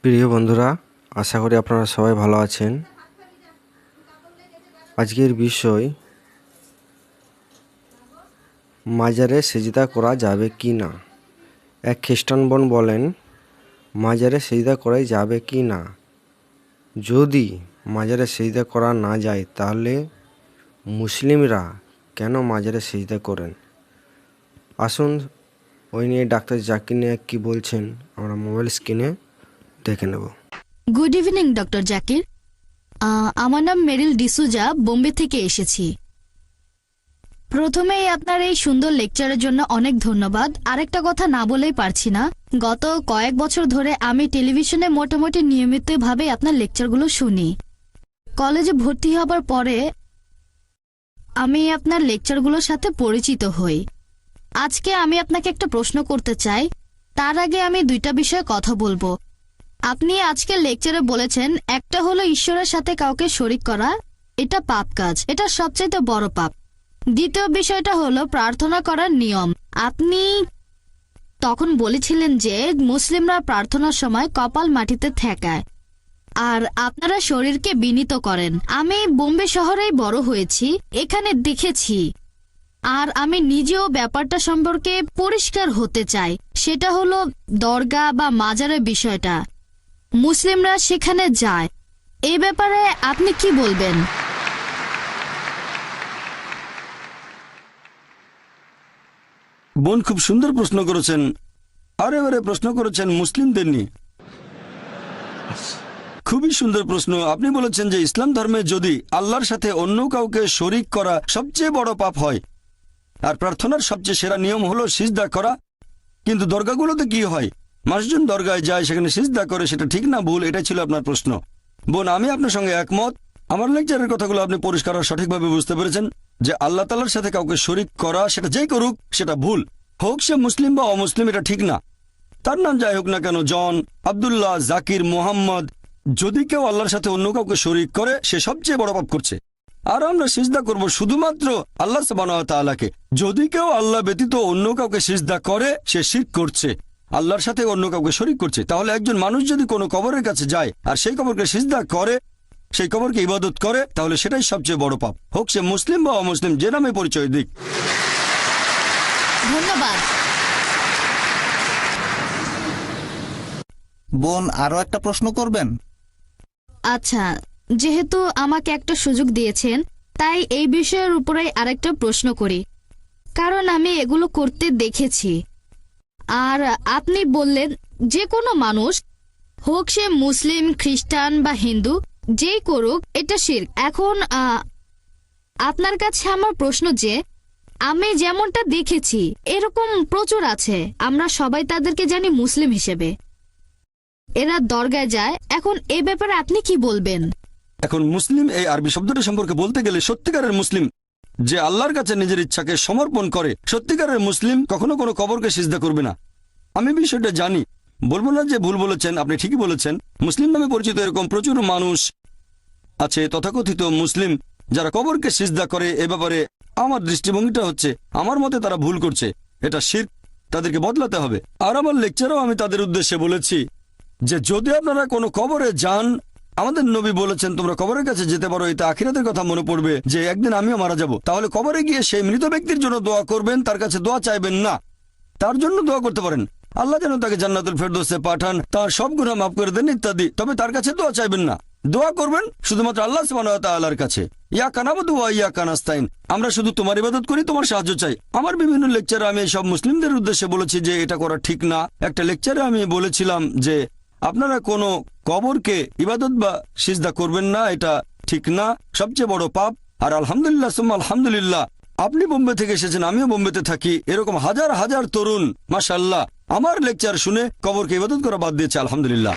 প্রিয় বন্ধুরা, আশা করি আপনারা সবাই ভালো আছেন। আজকের বিষয় মাজারে সেজদা করা যাবে কি না। এক খ্রিস্টান বোন বলেন, মাজারে সেজদা করা যাবে কি না। যদি মাজারে সেজদা করা না যায় তাহলে মুসলিমরা কেন মাজারে সেজদা করেন। আসুন ওই নিয়ে ডাক্তার জাকির নায়েক কী বলছেন আমরা মোবাইল স্ক্রিনে দেখে নেব। Good evening doctor Zakir. আমার নাম মেরিল ডিসুজা, বোম্বে থেকে এসেছি। প্রথমেই আপনার এই সুন্দর লেকচারের জন্য অনেক ধন্যবাদ। আরেকটা কথা না বলেই পারছি না, গত কয়েক বছর ধরে আমি টেলিভিশনে মোটামুটি নিয়মিতভাবে আপনার লেকচারগুলো শুনি। কলেজে ভর্তি হবার পরে আমি আপনার লেকচারগুলোর সাথে পরিচিত হই। আজকে আমি আপনাকে একটা প্রশ্ন করতে চাই। তার আগে আমি দুইটা বিষয়ে কথা বলবো। আপনি আজকে লেকচারে বলেছেন, একটা হলো ঈশ্বরের সাথে কাউকে শরিক করা, এটা পাপ কাজ, এটা সবচাইতে বড় পাপ। দ্বিতীয় বিষয়টা হলো প্রার্থনা করার নিয়ম। আপনি তখন বলেছিলেন যে মুসলিমরা প্রার্থনার সময় কপাল মাটিতে ঠেকায় আর আপনারা শরীরকে বিনীত করেন। আমি বোম্বে শহরেই বড় হয়েছি, এখানে দেখেছি, আর আমি নিজেও ব্যাপারটা সম্পর্কে পরিষ্কার হতে চাই। সেটা হলো দরগা বা মাজারের বিষয়টা। মুসলিমরা সেখানে যায়, এই ব্যাপারে আপনি কি বলবেন? বোন খুব সুন্দর প্রশ্ন করেছেন। আরে প্রশ্ন করেছেন মুসলিমদের নিয়ে, খুবই সুন্দর প্রশ্ন। আপনি বলেছেন যে ইসলাম ধর্মে যদি আল্লাহর সাথে অন্য কাউকে শরিক করা সবচেয়ে বড় পাপ হয়, আর প্রার্থনার সবচেয়ে সেরা নিয়ম হলো সিজদা করা, কিন্তু দরগাগুলোতে কি হয়? মানুষজন দরগায় যায়, সেখানে সিজদা করে, সেটা ঠিক না ভুল? এটাই ছিল আপনার প্রশ্ন। বোন, আমি আপনার সঙ্গে একমত। আমার লেকচারের কথাগুলো আপনি পরিষ্কার আর সঠিকভাবে বুঝতে পেরেছেন যে আল্লাহ তাআলার সাথে কাউকে শরিক করা, সেটা যেই করুক সেটা ভুল, হোক সে মুসলিম বা অমুসলিম, এটা ঠিক না। তার নাম যাই হোক না কেন, জন, আব্দুল্লাহ, জাকির, মোহাম্মদ, যদি কেউ আল্লাহর সাথে অন্য কাউকে শরিক করে সে সবচেয়ে বড় পাপ করছে। আর আমরা সিজদা করব শুধুমাত্র আল্লাহ সুবহানাহু ওয়া তাআলাকে। যদি কেউ আল্লাহ ব্যতীত অন্য কাউকে সিজদা করে সে শিরক করছে, আল্লাহর সাথে অন্য কাউকে শরিক করছে। তাহলে একজন মানুষ যদি কোনো কবরের কাছে যায় আর সেই কবরকে সিজদা করে, সেই কবরকে ইবাদত করে, তাহলে সেটাই সবচেয়ে বড় পাপ, হোক সে মুসলিম বা অমুসলিম, যে নামে পরিচয় দিক। ধন্যবাদ। বোন, আরো একটা প্রশ্ন করবেন? আচ্ছা, যেহেতু আমাকে একটা সুযোগ দিয়েছেন, তাই এই বিষয়ের উপরে আরেকটা প্রশ্ন করি, কারণ আমি এগুলো করতে দেখেছি। আর আপনি বললেন যে কোনো মানুষ, হোক সে মুসলিম, খ্রিস্টান বা হিন্দু, যেই করুক এটা শিরক। এখন আপনার কাছে আমার প্রশ্ন যে, আমি যেমনটা দেখেছি এরকম প্রচুর আছে, আমরা সবাই তাদেরকে জানি মুসলিম হিসেবে, এরা দরগায় যায়। এখন এই ব্যাপারে আপনি কি বলবেন? এখন মুসলিম এই আরবি শব্দটা সম্পর্কে বলতে গেলে সত্যিকারের মুসলিম যে আল্লাহর কাছে নিজের ইচ্ছাকে সমর্পণ করে, সত্যিকারের মুসলিম কখনো কোনো কবরকে সিজদা করবে না। আমি বিষয়টা জানি, বলবো না যে ভুল বলেছেন, আপনি ঠিকই বলেছেন। মুসলিম নামে পরিচিত এরকম প্রচুর মানুষ আছে তথাকথিত মুসলিম যারা কবরকে সিজদা করে। এ ব্যাপারে আমার দৃষ্টিভঙ্গিটা হচ্ছে, আমার মতে তারা ভুল করছে, এটা শিরক, তাদেরকে বদলাতে হবে। আর আমার লেকচারেও আমি তাদের উদ্দেশ্যে বলেছি যে যদি আপনারা কোনো কবরে যান, আমাদের নবী বলেছেন তোমরা কবরের কাছে যেতে পারো, এতে আখিরাতের কথা মনে পড়বে যে একদিন আমিও মারা যাব। তাহলে কবরে গিয়ে সেই মৃত ব্যক্তির জন্য দোয়া করবেন, তার কাছে দোয়া চাইবেন না, তার জন্য দোয়া করতে পারেন আল্লাহ যেন তাকে জান্নাতুল ফেরদৌসে পাঠান, তার সব গুনাহ মাফ করে দেন ইত্যাদি। তবে তার কাছে দোয়া চাইবেন না, দোয়া করবেন শুধুমাত্র আল্লাহ সুবহানাহু ওয়া তাআলার কাছে। ইয়াকা নাবুদু ওয়া ইয়াকা নাস্তাইন, আমরা শুধু তোমার ইবাদত করি, তোমার সাহায্য চাই। আমার বিভিন্ন লেকচারে আমি সব মুসলিমদের উদ্দেশ্যে বলেছি যে এটা করা ঠিক না। একটা লেকচারে আমি বলেছিলাম যে আপনারা কোনো কবরকে ইবাদত বা সিজদা করবেন না, এটা ঠিক না, সবচেয়ে বড় পাপ। আর আলহামদুলিল্লাহ সুম্মা আলহামদুলিল্লাহ, আপনি বোম্বে থেকে এসেছেন, আমিও বোম্বেতে থাকি, এরকম হাজার হাজার তরুণ মাশাআল্লাহ আমার লেকচার শুনে কবরকে ইবাদত করা বাদ দিয়েছে, আলহামদুলিল্লাহ।